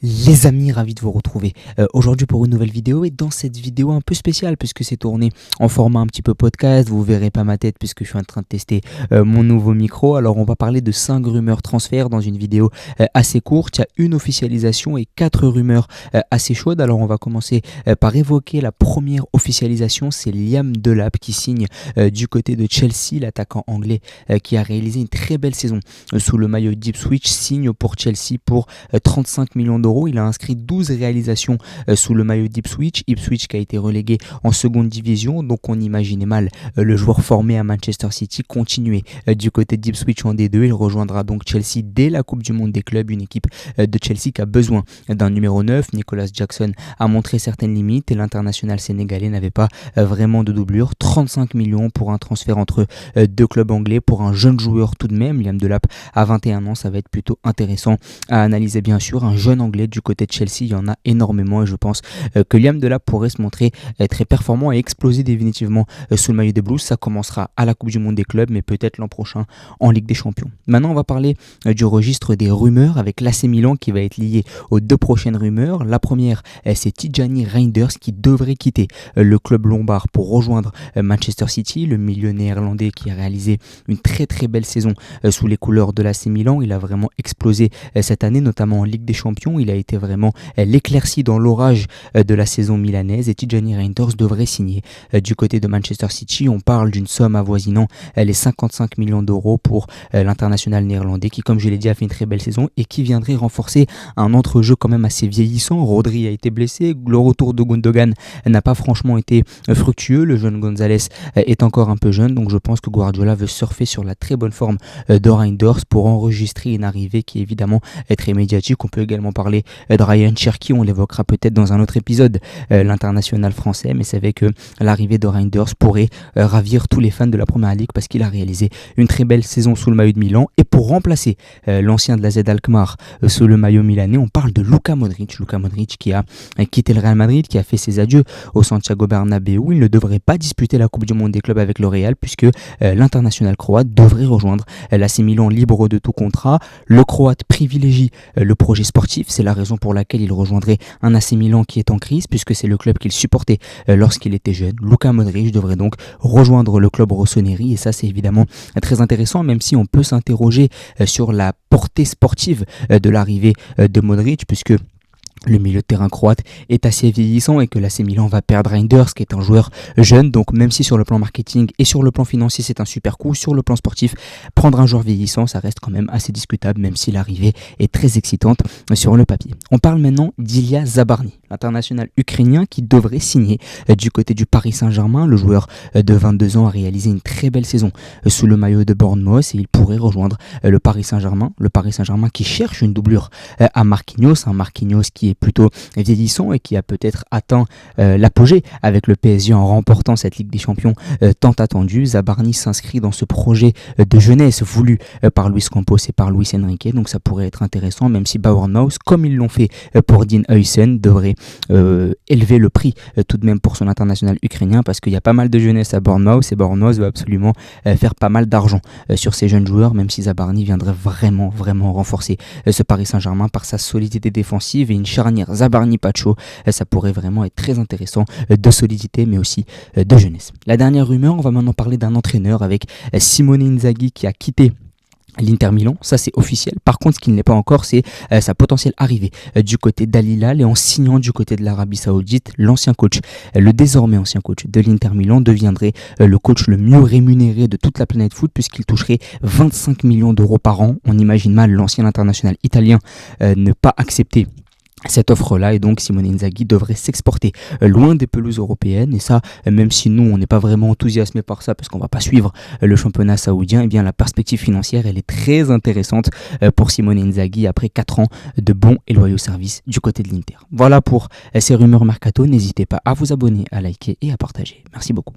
Les amis, ravi de vous retrouver aujourd'hui pour une nouvelle vidéo, et dans cette vidéo un peu spéciale puisque c'est tourné en format un petit peu podcast. Vous verrez pas ma tête puisque je suis en train de tester mon nouveau micro. Alors on va parler de 5 rumeurs transferts dans une vidéo assez courte. Il y a une officialisation et 4 rumeurs assez chaudes. Alors on va commencer par évoquer la première officialisation. C'est Liam Delap qui signe du côté de Chelsea. L'attaquant anglais qui a réalisé une très belle saison sous le maillot d'Ipswich signe pour Chelsea pour 35 millions d'euros. Il a inscrit 12 réalisations sous le maillot d'Ipswich. Ipswich qui a été relégué en seconde division, donc on imaginait mal le joueur formé à Manchester City continuer du côté d'Ipswich en D2. Il rejoindra donc Chelsea dès la Coupe du Monde des clubs, une équipe de Chelsea qui a besoin d'un numéro 9. Nicolas Jackson a montré certaines limites et l'international sénégalais n'avait pas vraiment de doublure. 35 millions pour un transfert entre deux clubs anglais pour un jeune joueur tout de même. Liam Delap à 21 ans, ça va être plutôt intéressant à analyser bien sûr. Un jeune anglais du côté de Chelsea, il y en a énormément et je pense que Liam Delap pourrait se montrer très performant et exploser définitivement sous le maillot des Blues. Ça commencera à la Coupe du Monde des clubs, mais peut-être l'an prochain en Ligue des Champions. Maintenant, on va parler du registre des rumeurs avec l'AC Milan qui va être lié aux deux prochaines rumeurs. La première, c'est Tijani Reinders qui devrait quitter le club lombard pour rejoindre Manchester City. Le milieu néerlandais qui a réalisé une très très belle saison sous les couleurs de l'AC Milan. Il a vraiment explosé cette année, notamment en Ligue des Champions. Il a été vraiment l'éclaircie dans l'orage de la saison milanaise et Tijani Reinders devrait signer du côté de Manchester City. On parle d'une somme avoisinant les 55 millions d'euros pour l'international néerlandais qui, comme je l'ai dit, a fait une très belle saison et qui viendrait renforcer un entrejeu quand même assez vieillissant. Rodri a été blessé, le retour de Gundogan n'a pas franchement été fructueux, le jeune Gonzalez est encore un peu jeune, donc je pense que Guardiola veut surfer sur la très bonne forme de Reinders pour enregistrer une arrivée qui évidemment est très médiatique. On peut également parler de Ryan Cherki, on l'évoquera peut-être dans un autre épisode, l'international français, mais c'est vrai que l'arrivée de Reinders pourrait ravir tous les fans de la Première Ligue parce qu'il a réalisé une très belle saison sous le maillot de Milan. Et pour remplacer l'ancien de la Z Alkmaar sous le maillot milanais, on parle de Luka Modric. Luka Modric qui a quitté le Real Madrid, qui a fait ses adieux au Santiago Bernabéu. Il ne devrait pas disputer la Coupe du Monde des clubs avec le Real puisque l'international croate devrait rejoindre l'AC Milan libre de tout contrat. Le croate privilégie le projet sportif, c'est la raison pour laquelle il rejoindrait un AC Milan qui est en crise puisque c'est le club qu'il supportait lorsqu'il était jeune. Luka Modric devrait donc rejoindre le club rossoneri et ça c'est évidemment très intéressant, même si on peut s'interroger sur la portée sportive de l'arrivée de Modric puisque le milieu de terrain croate est assez vieillissant et que l'AC Milan va perdre Reinders qui est un joueur jeune. Donc même si sur le plan marketing et sur le plan financier c'est un super coup, sur le plan sportif, prendre un joueur vieillissant ça reste quand même assez discutable même si l'arrivée est très excitante sur le papier. On parle maintenant d'Ilya Zabarny, l'international ukrainien qui devrait signer du côté du Paris Saint-Germain. Le joueur de 22 ans a réalisé une très belle saison sous le maillot de Bournemouth et il pourrait rejoindre le Paris Saint-Germain. Le Paris Saint-Germain qui cherche une doublure à Marquinhos, un Marquinhos qui est plutôt vieillissant et qui a peut-être atteint l'apogée avec le PSG en remportant cette Ligue des Champions tant attendue. Zabarny s'inscrit dans ce projet de jeunesse voulu par Luis Campos et par Luis Enrique, donc ça pourrait être intéressant même si Bournemouth, comme ils l'ont fait pour Dean Huijsen, devrait élever le prix tout de même pour son international ukrainien parce qu'il y a pas mal de jeunesse à Bournemouth et Bournemouth va absolument faire pas mal d'argent sur ces jeunes joueurs, même si Zabarny viendrait vraiment renforcer ce Paris Saint-Germain par sa solidité défensive et une charnière Zabarny-Pacho. Ça pourrait vraiment être très intéressant de solidité mais aussi de jeunesse. La dernière rumeur, on va maintenant parler d'un entraîneur avec Simone Inzaghi qui a quitté l'Inter Milan, ça c'est officiel. Par contre, ce qui ne l'est pas encore, c'est sa potentielle arrivée du côté d'Al Hilal et en signant du côté de l'Arabie Saoudite, l'ancien coach, le désormais ancien coach de l'Inter Milan deviendrait le coach le mieux rémunéré de toute la planète foot puisqu'il toucherait 25 millions d'euros par an. On imagine mal l'ancien international italien ne pas accepter cette offre-là et donc Simone Inzaghi devrait s'exporter loin des pelouses européennes et ça, même si nous on n'est pas vraiment enthousiasmés par ça parce qu'on va pas suivre le championnat saoudien, et bien la perspective financière elle est très intéressante pour Simone Inzaghi après 4 ans de bons et loyaux services du côté de l'Inter. Voilà pour ces rumeurs mercato, n'hésitez pas à vous abonner, à liker et à partager. Merci beaucoup.